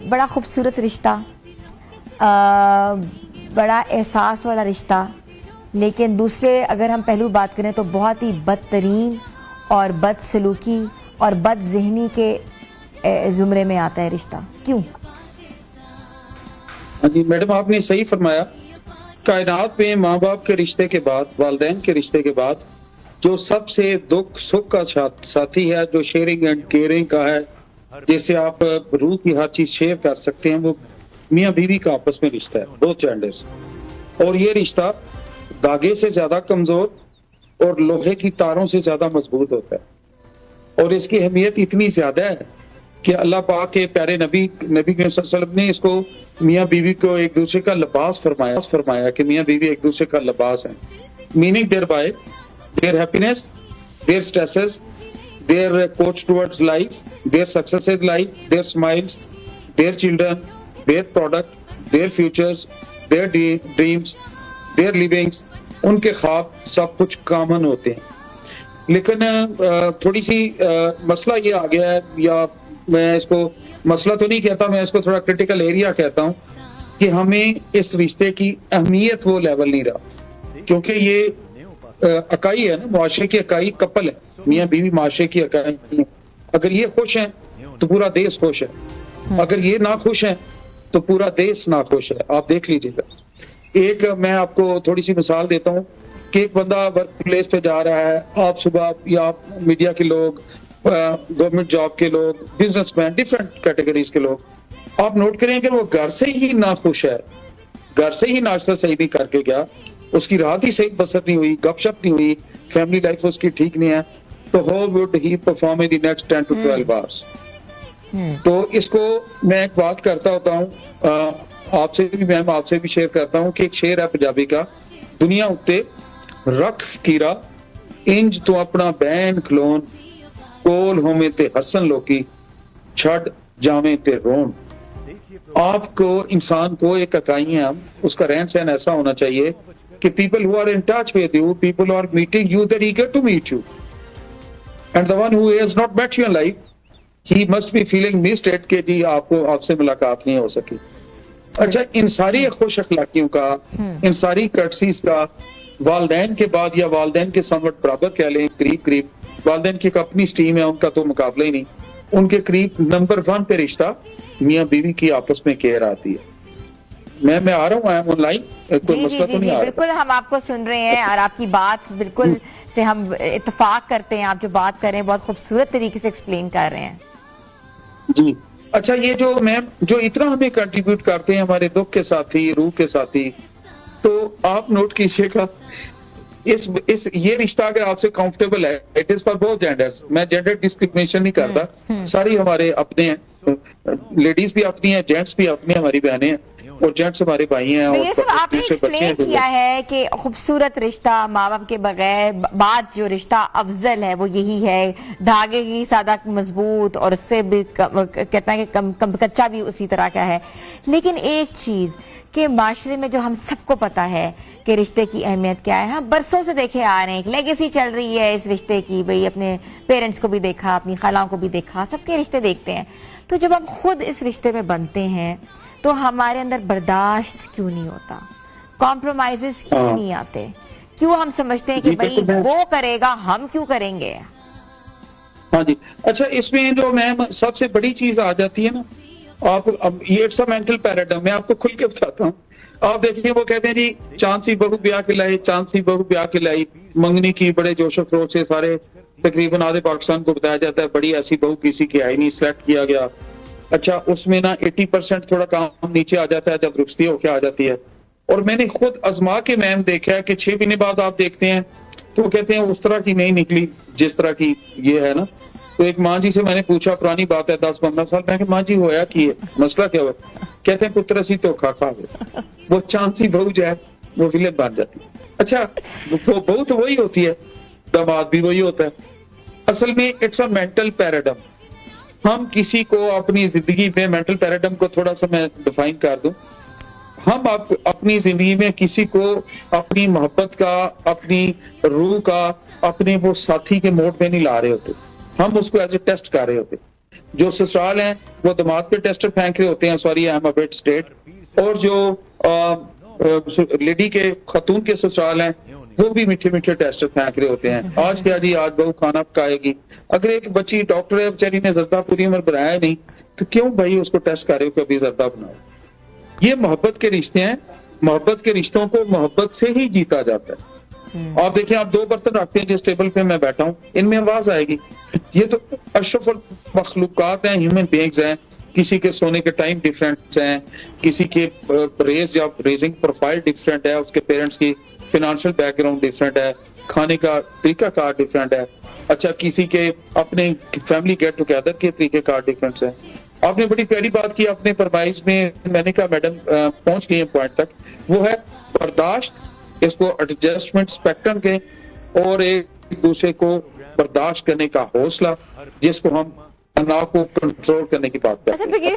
بڑا خوبصورت رشتہ، بڑا احساس والا رشتہ، لیکن دوسرے اگر ہم پہلو بات کریں تو بہت ہی بدترین اور بد سلوکی اور بد ذہنی کے زمرے میں آتا ہے رشتہ. کیوں؟ ہاں جی میڈم، آپ نے صحیح فرمایا. کائنات میں ماں باپ کے رشتے کے بعد، والدین کے رشتے کے بعد جو سب سے دکھ سکھ کا ساتھی ہے، جو شیئرنگ اینڈ کیئرنگ کا ہے، جیسے آپ روح کی ہر چیز شیئر کر سکتے ہیں، وہ میاں بیوی کا آپس میں رشتہ ہے، دو جینڈرز. اور یہ رشتہ دھاگے سے زیادہ کمزور اور لوہے کی تاروں سے زیادہ مضبوط ہوتا ہے. اور اس کی اہمیت اتنی زیادہ ہے کہ اللہ پاک کے پیارے نبی کریم صلی اللہ علیہ وسلم نے اس کو میاں بیوی کو ایک دوسرے کا لباس فرمایا کہ میاں بیوی ایک دوسرے کا لباس ہیں. Meaning there by their happiness, their stresses, their coach towards life, their success in life, their smiles, their children, their product, their futures, their dreams, their livings, ان کے خواب سب کچھ کامن ہوتے ہیں. لیکن تھوڑی سی مسئلہ یہ آ گیا ہے، یا میں اس کو مسئلہ تو نہیں کہتا، میں اس کو تھوڑا کرٹیکل ایریا کہتا ہوں، کہ ہمیں اس رشتے کی اہمیت وہ لیول نہیں رہا. کیونکہ یہ اکائی ہے نا، معاشرے کی اکائی کپل ہے، میاں بیوی معاشرے کی اکائی. اگر یہ خوش ہیں تو پورا دیس خوش ہے، اگر یہ نہ خوش ہیں تو پورا دیس نہ خوش ہے. آپ دیکھ لیجیے گا. ایک میں آپ کو تھوڑی سی مثال دیتا ہوں کہ ایک بندہ ورک پلیس پہ جا رہا ہے، آپ صبح یا میڈیا کے لوگ، گورنمنٹ جاب کے لوگ، بزنس مین، ڈفرینٹ کیٹیگریز کے لوگ، آپ نوٹ کریں کہ وہ گھر سے ہی نہ خوش ہے، گھر سے ہی ناشتہ صحیح نہیں کر کے گیا، اس کی رات ہی صحیح بسر نہیں ہوئی، گپ شپ نہیں ہوئی، فیملی لائف اس کی ٹھیک نہیں ہے، تو how would he perform in the next 10 to 12 hours. تو اس کو میں ایک بات کرتا ہوتا ہوں، آپ سے بھی میم، آپ سے بھی شیئر کرتا ہوں کہ ایک شعر ہے پنجابی کا، دنیا اتے رکھ فقیرا انج تو اپنا بین کھلون، کول ہومے تے حسن لوکی چھڑ جاویں تے رون. آپ کو، انسان کو ایک اکائی ہیں، اس کا رہن سہن ایسا ہونا چاہیے کہ people who are in touch with you, people who are meeting you, they're eager to meet you. And the one who has not met you in life, he must be feeling missed at کہ جی آپ سے ملاقات نہیں ہو سکی. اچھا، ان ساری خوش اخلاقیوں کا، ان ساری کرٹسیز کا والدین کے بعد، یا والدین کے سمٹ برابر کہہ لیں، قریب والدین کی ایک اپنی اسٹیم ہے، ان کا تو مقابلہ ہی نہیں، ان کے قریب نمبر 1 پہ رشتہ میاں بیوی کی آپس میں کیئر آتی ہے. میں آ رہا ہوں آن لائن، کوئی مسئلہ تو نہیں آ رہا؟ بالکل، ہم آپ کو سن رہے ہیں اور آپ کی بات بالکل سے ہم اتفاق کرتے ہیں. آپ جو بات کر رہے ہیں بہت خوبصورت طریقے سے ایکسپلین کر رہے ہیں. جی اچھا، یہ جو میم جو اتنا ہمیں کنٹریبیوٹ کرتے ہیں ہمارے دکھ کے ساتھی، روح کے ساتھی، تو آپ نوٹ کیجئے گا یہ رشتہ اگر آپ سے کمفرٹیبل ہے، it is for both genders. میں جینڈر ڈسکریمنیشن نہیں کرتا، ساری ہمارے اپنے ہیں، لیڈیز بھی اپنی ہیں، جینٹس بھی اپنی ہماری بہنیں ہیں، اور جینٹس ہمارے بھائی ہیں. آپ نے ایکسپلین کیا ہے کہ خوبصورت رشتہ ماں باپ کے بغیر بعد جو رشتہ افضل ہے وہ یہی ہے، دھاگے کی سادہ مضبوط، اور اس سے بھی کہتا ہے کہ کچا بھی اسی طرح کا ہے. لیکن ایک چیز کہ معاشرے میں جو ہم سب کو پتا ہے کہ رشتے کی اہمیت کیا ہے، ہم برسوں سے دیکھے آ رہے ہیں، ایک لیگیسی چل رہی ہے اس رشتے کی. بھئی اپنے پیرنٹس کو بھی دیکھا، اپنی خالوں کو بھی دیکھا، سب کے رشتے دیکھتے ہیں. تو جب ہم خود اس رشتے میں بنتے ہیں تو ہمارے اندر برداشت کیوں نہیں ہوتا، کمپرومائزز کیوں نہیں آتے، کیوں ہم سمجھتے ہیں کہ بھئی وہ کرے گا ہم کیوں کریں گے؟ ہاں جی. اچھا، اس میں جو میم سب سے بڑی چیز آ جاتی ہے نا، آپ یہ اٹس اے مینٹل پیراڈائم. میں آپ کو کھل کے بتاتا ہوں. آپ دیکھیے، وہ کہتے ہیں جی چاند سی بہو بیاہ کے لائی، چاند سی بہو بیاہ کے لائی، منگنی کی بڑے جوش و خروش سے سارے تقریباً آدھے پاکستان کو بتایا جاتا ہے، بڑی ایسی بہو کسی کی آئی نہیں، سلیکٹ کیا گیا. اچھا، اس میں نا 80% تھوڑا کام نیچے آ جاتا ہے جب رخصتی ہو کے آ جاتی ہے. اور میں نے خود آزما کے میم دیکھا ہے کہ 6 مہینے بعد آپ دیکھتے ہیں تو وہ کہتے ہیں اس طرح کی نہیں نکلی جس طرح کی یہ ہے نا. تو ایک ماں جی سے میں نے پوچھا، پرانی بات ہے 10-15 سال، میں کہ ماں جی ہویا کی ہے، مسئلہ کیا ہوا؟ کہتے ہیں پتر اسی دھوکا کھا گئے. وہ چاند سی بہو جو ہے وہ ویلن بن جاتی ہے. اچھا، وہ بہو تو وہی ہوتی ہے، داماد بھی وہی ہوتا ہے. اصل میں اٹس اے مینٹل پیراڈائم. ہم کسی کو اپنی زندگی میں، مینٹل پیراڈائم کو تھوڑا سا میں ڈیفائن کر دوں، ہم اپنی زندگی میں کسی کو اپنی محبت کا، اپنی روح کا، اپنے وہ ساتھی کے موڈ میں نہیں لا رہے ہوتے، ہم اس کو ایز اے ٹیسٹ کر رہے ہوتے. جو سسرال ہیں وہ دماد پہ ٹیسٹر پھینک رہے ہوتے ہیں, sorry I am a but state, اور جو لیڈی کے خاتون کے سسرال ہیں وہ بھی میٹھے میٹھے ٹیسٹر پھینک رہے ہوتے ہیں. آج کیا جی, آج بہو کھانا پکائے گی, اگر ایک بچی ڈاکٹر ہے بیچاری نے زردہ پوری عمر بنایا نہیں تو کیوں بھائی اس کو ٹیسٹ کر رہے ہو کہ ابھی زردہ بناؤ. یہ محبت کے رشتے ہیں, محبت کے رشتوں کو محبت سے ہی جیتا جاتا ہے. آپ دیکھیں, آپ 2 برتن رکھتے ہیں جس ٹیبل پہ میں بیٹھا ہوں, ان میں آواز آئے گی. یہ تو اشرف المخلوقات ہیں, ہیومن بینگز ہیں. کسی کے سونے کے ٹائم ڈیفرنٹ ہیں, کسی کے ریز یا ریزنگ پروفائل ڈیفرنٹ ہے, اس کے پیرنٹس کی فائنینشیل بیک گراؤنڈ ڈیفرنٹ ہے, کھانے کا طریقہ کار ڈیفرنٹ ہے. اچھا, کسی کے اپنے فیملی گیٹ ٹوگیدر کے طریقہ کار ڈیفرنٹ ہیں. آپ نے بڑی پیاری بات کی اپنے پرمائز میں, میں نے کہا میڈم پہنچ گئی ہیں پوائنٹ تک, وہ ہے برداشت. اس کو ایڈجسٹمنٹ اسپیکٹرم کے اور ایک دوسرے کو برداشت کرنے کا حوصلہ, جس کو ہم تناؤ کو کنٹرول کرنے کی بات کرتے ہیں.